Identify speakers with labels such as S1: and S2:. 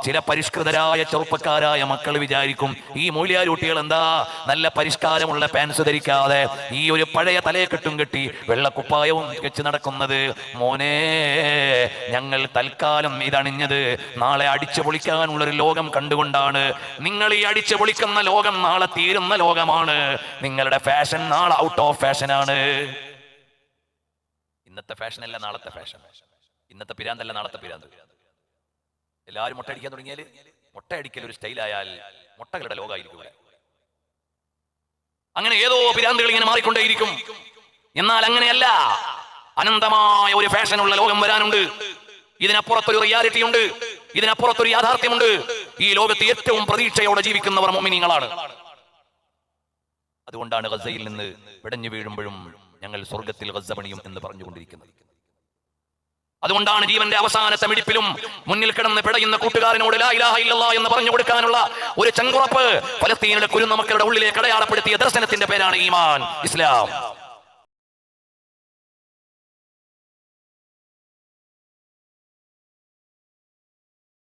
S1: ചില പരിഷ്കൃതരായ ചെറുപ്പക്കാരായ മക്കൾ വിചാരിക്കും ഈ മൂല്യാരൂട്ടികൾ എന്താ നല്ല പരിഷ്കാരമുള്ള പാൻസ് ധരിക്കാതെ ഈ ഒരു പഴയ തലയെക്കെട്ടും കെട്ടി വെള്ളക്കുപ്പായവും വെച്ച് നടക്കുന്നത്. മോനെ, ഞങ്ങൾ തൽക്കാലം ഇതണിഞ്ഞത് നാളെ അടിച്ചു പൊളിക്കാനുള്ളൊരു ലോകം കണ്ടുകൊണ്ടാണ്. നിങ്ങൾ ഈ അടിച്ചു പൊളിക്കുന്ന ലോകം നാളെ തീരുന്ന ലോകമാണ്. നിങ്ങളുടെ ഫാഷൻ നാളെ ഔട്ട് ഓഫ് ഫാഷനാണ്. ഇന്നത്തെ ഫാഷനല്ല നാളത്തെ ഫാഷൻ. ഇന്നത്തെ പിരാന്തല്ല നാളത്തെ പിരാന്ത്. എല്ലാവരും മുട്ടയടിക്കാൻ തുടങ്ങിയാൽ മുട്ടയടിക്കൽ ഒരു സ്റ്റൈലായാൽ മുട്ടകളുടെ ലോകമായിരിക്കും. അങ്ങനെ ഏതോ പിരാന്തുകൾ ഇങ്ങനെ മാറിക്കൊണ്ടേയിരിക്കും. എന്നാൽ അങ്ങനെയല്ല, അനന്തമായ ഒരു ഫാഷനുള്ള ലോകം വരാനുണ്ട്. ഇതിനപ്പുറത്തൊരു റിയാലിറ്റി ഉണ്ട്, ഇതിനപ്പുറത്തൊരു യാഥാർത്ഥ്യമുണ്ട്. ഈ ലോകത്ത് ഏറ്റവും പ്രതീക്ഷയോടെ ജീവിക്കുന്നവർ മുഅ്മിനീങ്ങളാണ്. അതുകൊണ്ടാണ് ഗസയിൽ നിന്ന് പിടഞ്ഞു വീഴുമ്പോഴും ഞങ്ങൾ സ്വർഗത്തിൽ ഗസ പണിയും എന്ന് പറഞ്ഞുകൊണ്ടിരിക്കുന്നത്. അതുകൊണ്ടാണ് ജീവന്റെ അവസാനത്തെ മിടിപ്പിലും മുന്നിൽ കിടന്ന് പിടയുന്ന കൂട്ടുകാരനോട് ലാ ഇലാഹ ഇല്ലല്ലാഹ് എന്ന് പറഞ്ഞു കൊടുക്കാനുള്ള ഒരു ചങ്കുറപ്പ് ഫലസ്തീനിലെ കുരുന്ന മക്കളുടെ ഉള്ളിലേക്ക് അടയാളപ്പെടുത്തിയ ദർശനത്തിന്റെ പേരാണ് ഈമാൻ, ഇസ്ലാം.